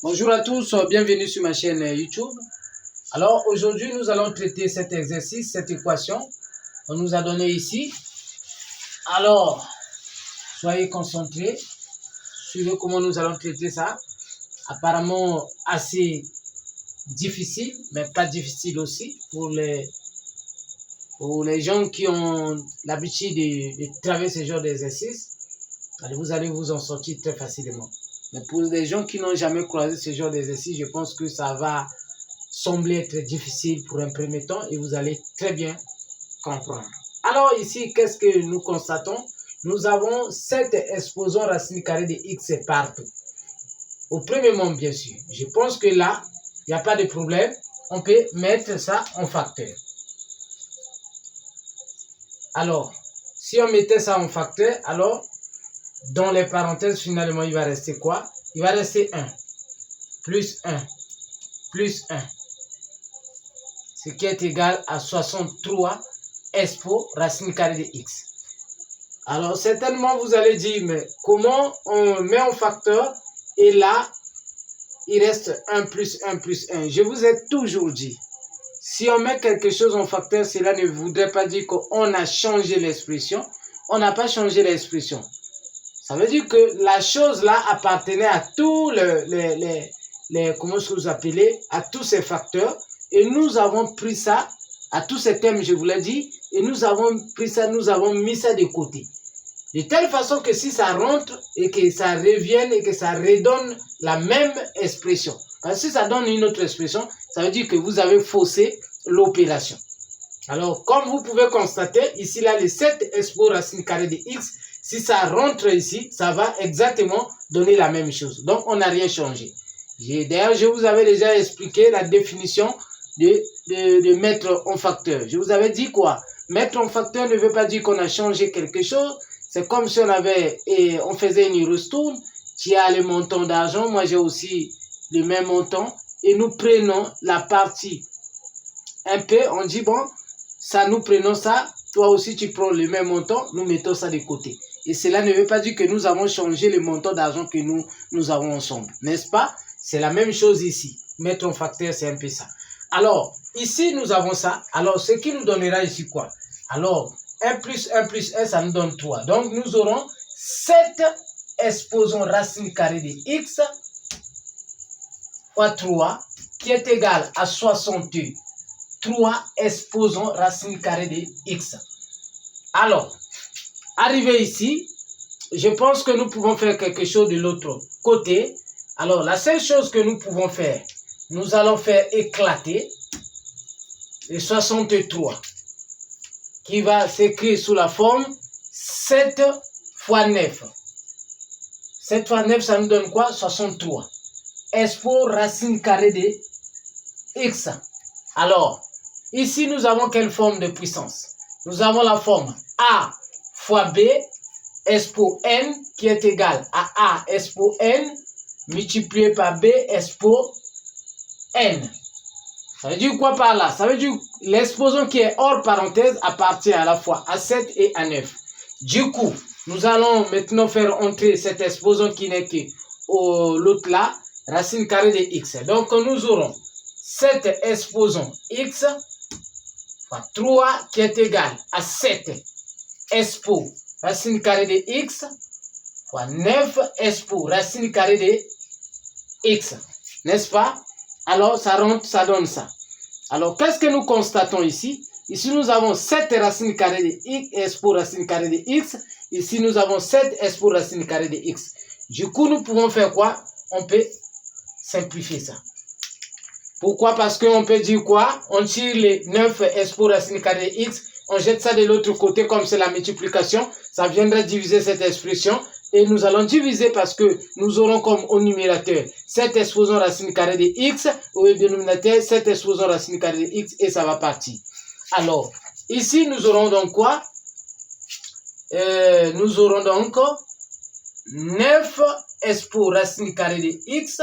Bonjour à tous, bienvenue sur ma chaîne YouTube. Alors aujourd'hui nous allons traiter cet exercice, cette équation qu'on nous a donnée ici. Alors soyez concentrés, suivez comment nous allons traiter ça. Apparemment assez difficile, mais pas difficile aussi pour les gens qui ont l'habitude de travailler ce genre d'exercice. Vous allez vous en sortir très facilement. Mais pour les gens qui n'ont jamais croisé ce genre d'exercice, je pense que ça va sembler être difficile pour un premier temps et vous allez très bien comprendre. Alors ici, qu'est-ce que nous constatons? Nous avons 7 exposants racines carrées de x partout. Au premier moment, bien sûr. Je pense que là, il n'y a pas de problème. On peut mettre ça en facteur. Alors, si on mettait ça en facteur, alors dans les parenthèses, finalement, il va rester quoi? Il va rester 1, plus 1, plus 1. Ce qui est égal à 63 expo racine carrée de x. Alors, certainement, vous allez dire, mais comment on met en facteur et là, il reste 1 plus 1 plus 1. Je vous ai toujours dit, si on met quelque chose en facteur, cela ne voudrait pas dire qu'on a changé l'expression. On n'a pas changé l'expression. Ça veut dire que la chose là appartenait à tous comment est-ce que vous appelez, à tous ces facteurs. Et nous avons pris ça, à tous ces thèmes, je vous l'ai dit, et nous avons pris ça, nous avons mis ça de côté. De telle façon que si ça rentre et que ça revienne et que ça redonne la même expression. Parce que si ça donne une autre expression, ça veut dire que vous avez faussé l'opération. Alors, comme vous pouvez constater, ici là, les 7 expo racines carrées de x, si ça rentre ici, ça va exactement donner la même chose. Donc, on n'a rien changé. D'ailleurs, je vous avais déjà expliqué la définition de mettre en facteur. Je vous avais dit quoi? Mettre en facteur ne veut pas dire qu'on a changé quelque chose. C'est comme si on faisait une ristourne. Tu as le montant d'argent, moi j'ai aussi le même montant. Et nous prenons la partie un peu, on dit bon, ça nous prenons ça, toi aussi tu prends le même montant, nous mettons ça de côté. Et cela ne veut pas dire que nous avons changé le montant d'argent que nous avons ensemble, n'est-ce pas? C'est la même chose ici. Mettre en facteur, c'est un peu ça. Alors, ici nous avons ça. Alors, ce qui nous donnera ici quoi? Alors, 1 plus 1 plus 1, ça nous donne 3. Donc, nous aurons 7 exposants racine carrée de x fois 3 qui est égal à 62. 3 exposants racine carrée de x. Alors, arrivé ici, je pense que nous pouvons faire quelque chose de l'autre côté. Alors, la seule chose que nous pouvons faire, nous allons faire éclater le 63 qui va s'écrire sous la forme 7 fois 9. 7 fois 9, ça nous donne quoi? 63. Expo racine carrée de x. Alors, ici, nous avons quelle forme de puissance? Nous avons la forme A fois B, expo n, qui est égal à A expo n, multiplié par B expo n. Ça veut dire quoi par là? Ça veut dire l'exposant qui est hors parenthèse appartient à la fois à 7 et à 9. Du coup, nous allons maintenant faire entrer cet exposant qui n'est que l'autre là, racine carrée de x. Donc, nous aurons 7 exposants x fois 3 qui est égal à 7 expo racine carrée de x fois 9 expo racine carrée de x. N'est-ce pas? Alors, ça rentre, ça donne ça. Alors, qu'est-ce que nous constatons ici? Ici, nous avons 7 racines carrées de x expo racine carrée de x. Ici, nous avons 7 expo racine carrée de x. Du coup, nous pouvons faire quoi? On peut simplifier ça. Pourquoi? Parce qu'on peut dire quoi? On tire les 9 expo racine carrée de x, on jette ça de l'autre côté comme c'est la multiplication. Ça viendrait diviser cette expression. Et nous allons diviser parce que nous aurons comme au numérateur 7 exposants racine carrée de x, au dénominateur 7 exposants racine carrée de x et ça va partir. Alors, ici nous aurons donc quoi? Nous aurons donc 9 expo racine carrée de x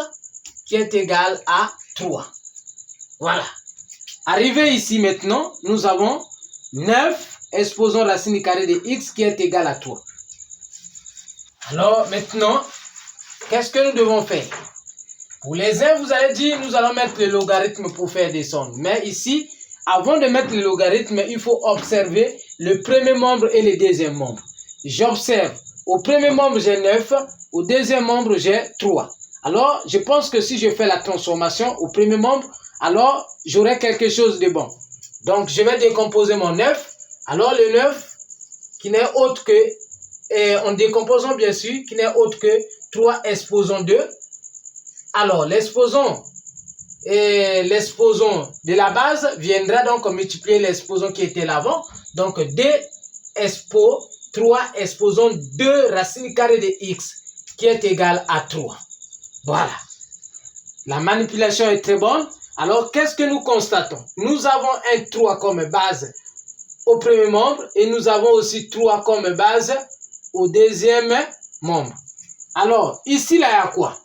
qui est égal à 3. Voilà. Arrivé ici maintenant, nous avons 9 exposants racine carrée de x qui est égal à 3. Alors maintenant, qu'est-ce que nous devons faire? Pour les uns, vous allez dire, nous allons mettre le logarithme pour faire descendre. Mais ici, avant de mettre le logarithme, il faut observer le premier membre et le deuxième membre. J'observe. Au premier membre, j'ai 9. Au deuxième membre, j'ai 3. Alors, je pense que si je fais la transformation au premier membre, alors j'aurai quelque chose de bon. Donc, je vais décomposer mon 9. Alors, le 9, qui n'est autre que, en décomposant bien sûr, qui n'est autre que 3 exposons 2. Alors, l'exposant de la base viendra donc multiplier l'exposant qui était l'avant. Donc, 2 expo 3 exposons 2 racine carrée de x qui est égal à 3. Voilà. La manipulation est très bonne. Alors, qu'est-ce que nous constatons? Nous avons un 3 comme base au premier membre et nous avons aussi 3 comme base au deuxième membre. Alors, ici, là, il y a quoi?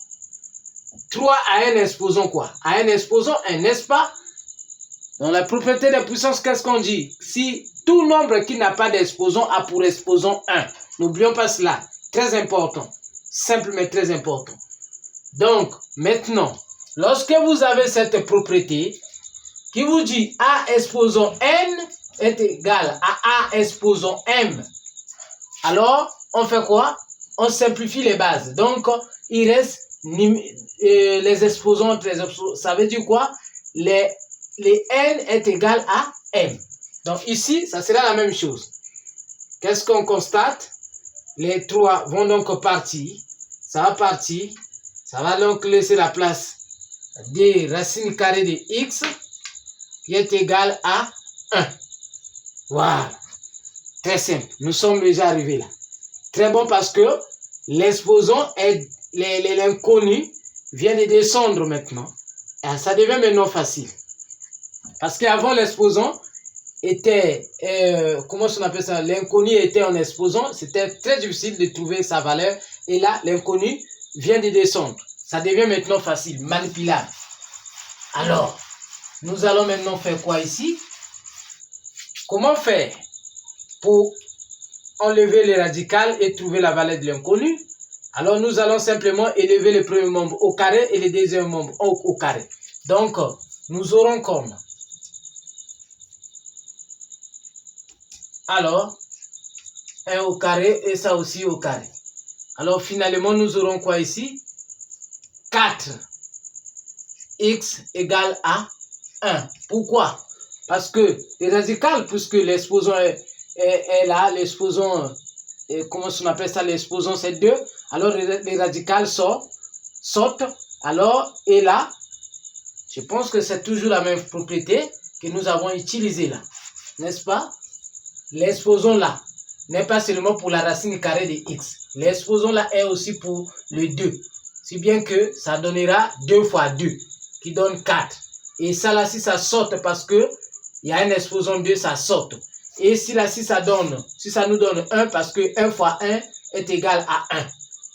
3 à un exposant quoi? À un exposant 1, n'est-ce pas? Dans la propriété des puissances, qu'est-ce qu'on dit? Si tout nombre qui n'a pas d'exposant a pour exposant 1. N'oublions pas cela. Très important. Simple mais très important. Donc, maintenant, lorsque vous avez cette propriété qui vous dit A exposant N est égal à A exposant M, alors, on fait quoi? On simplifie les bases. Donc, il reste les exposants entre les exposants. Ça veut dire quoi? Les N est égal à M. Donc ici, ça sera la même chose. Qu'est-ce qu'on constate? Les 3 vont donc partir. Ça va partir. Ça va donc laisser la place des racines carrées de x qui est égal à 1. Voilà. Très simple. Nous sommes déjà arrivés là. Très bon parce que l'exposant est l'inconnu vient de descendre maintenant. Et ça devient maintenant facile. Parce qu'avant l'exposant était, comment on appelle ça? L'inconnu était en exposant. C'était très difficile de trouver sa valeur. Et là, l'inconnu vient de descendre. Ça devient maintenant facile, manipulable. Alors, nous allons maintenant faire quoi ici? Comment faire pour enlever les radicales et trouver la valeur de l'inconnu? Alors, nous allons simplement élever le premier membre au carré et le deuxième membre au carré. Donc, nous aurons comme. Alors, 1 au carré et ça aussi au carré. Alors, finalement, nous aurons quoi ici? 4x égale à 1. Pourquoi? Parce que les radicales, puisque l'exposant est là, l'exposant, comment on appelle ça? L'exposant c'est 2. Alors, les radicales sortent. Alors, et là, je pense que c'est toujours la même propriété que nous avons utilisée là. N'est-ce pas? L'exposant là n'est pas seulement pour la racine carrée de x. L'exposant là est aussi pour le 2. Si bien que ça donnera 2 fois 2, qui donne 4. Et ça là, si ça saute parce que il y a un exposant 2, ça saute. Et si là, si ça nous donne 1, parce que 1 fois 1 est égal à 1.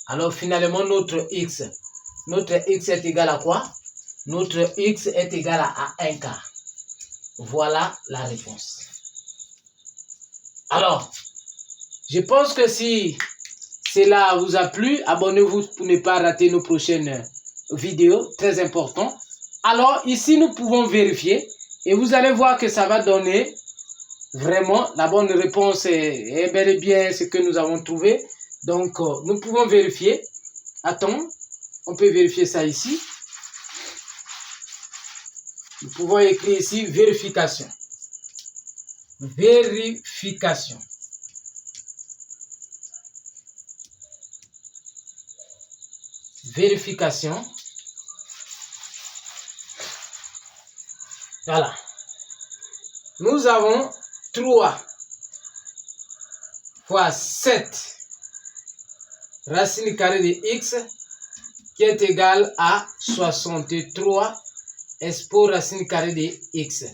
Alors finalement, notre x est égal à quoi? Notre x est égal à 1 quart. Voilà la réponse. Alors, je pense que si cela vous a plu, abonnez-vous pour ne pas rater nos prochaines vidéos, très important. Alors, ici, nous pouvons vérifier et vous allez voir que ça va donner vraiment la bonne réponse est bel et bien ce que nous avons trouvé. Donc, nous pouvons vérifier. Attends, on peut vérifier ça ici. Nous pouvons écrire ici vérification. Vérification. Vérification. Voilà. Nous avons 3 fois 7 racine carrée de x qui est égal à 63 expo racine carrée de x.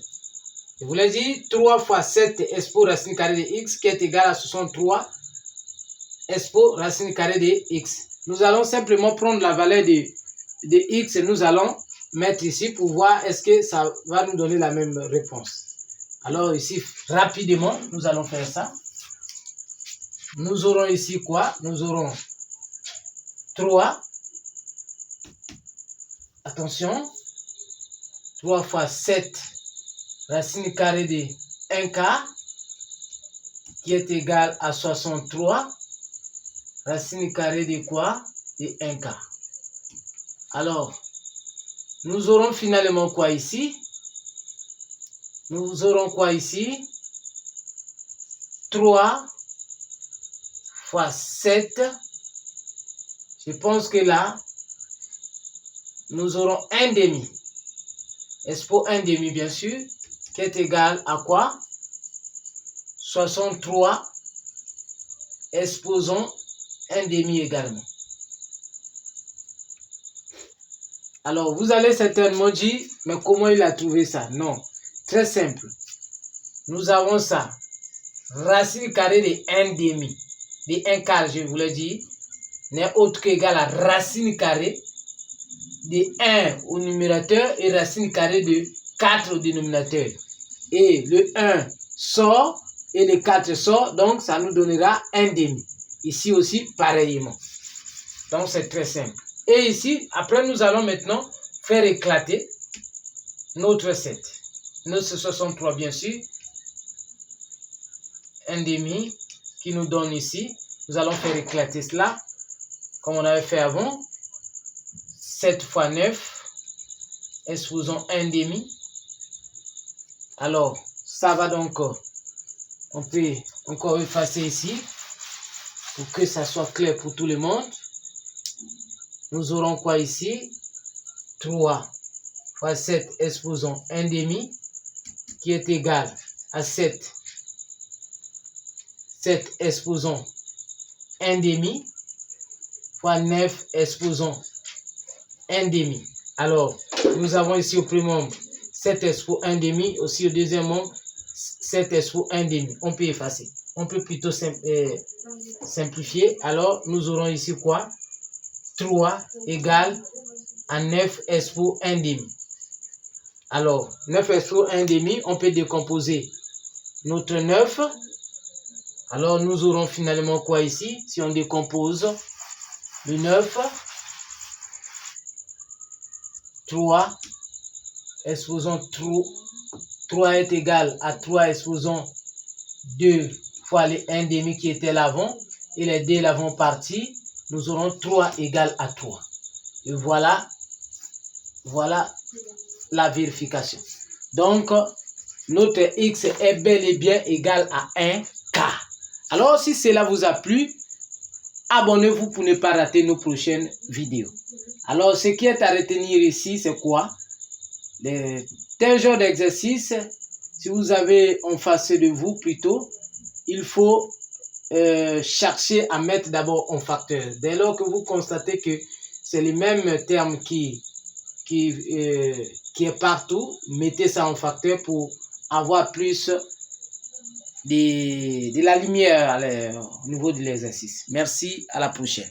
Je vous l'ai dit, 3 fois 7 expo racine carrée de x qui est égal à 63 expo racine carrée de x. Nous allons simplement prendre la valeur de x et nous allons mettre ici pour voir est-ce que ça va nous donner la même réponse. Alors ici, rapidement, nous allons faire ça. Nous aurons ici quoi? Nous aurons 3 attention, 3 fois 7 racine carrée de 1 quart qui est égal à 63 racine carrée de quoi? De 1 quart. Alors, nous aurons finalement quoi ici? Nous aurons quoi ici? 3 fois 7. Je pense que là, nous aurons 1 demi. Expo 1 demi, bien sûr, qui est égal à quoi? 63. Exposons 1 demi également. Alors, vous allez certainement dire, mais comment il a trouvé ça? Non, très simple. Nous avons ça. Racine carrée de 1 demi. De 1 quart, je vous l'ai dit, n'est autre qu'égal à racine carrée de 1 au numérateur et racine carrée de 4 au dénominateur. Et le 1 sort et le 4 sort, donc ça nous donnera 1 demi. Ici aussi, pareillement. Donc c'est très simple. Et ici, après nous allons maintenant faire éclater notre 7. Notre 63 bien sûr. 1 demi qui nous donne ici. Nous allons faire éclater cela comme on avait fait avant. 7 fois 9. Exposons 1 demi. Alors, ça va donc, on peut encore effacer ici pour que ça soit clair pour tout le monde. Nous aurons quoi ici? 3 fois 7, exposons 1 demi, qui est égal à 7. 7, exposons 1 demi, fois 9, exposons 1 demi. Alors, nous avons ici au premier nombre 7 expo 1 demi, aussi au deuxième nombre 7 expo 1 demi. On peut effacer. On peut plutôt simplifier. Alors, nous aurons ici quoi? 3 égale à 9 expo 1 demi. Alors, 9 expo 1 demi, on peut décomposer notre 9. Alors, nous aurons finalement quoi ici? Si on décompose le 9, 3, exposons 3 est égal à 3, exposons 2 fois les 1 demi qui était l'avant, et les 2 l'avant parti, nous aurons 3 égale à 3. Et voilà la vérification. Donc, notre x est bel et bien égal à 1 quart. Alors, si cela vous a plu, abonnez-vous pour ne pas rater nos prochaines vidéos. Alors, ce qui est à retenir ici, c'est quoi? Tel genre d'exercice, si vous avez en face de vous plutôt, il faut chercher à mettre d'abord un facteur. Dès lors que vous constatez que c'est le même terme qui est partout, mettez ça en facteur pour avoir plus de la lumière au niveau de l'exercice. Merci, à la prochaine.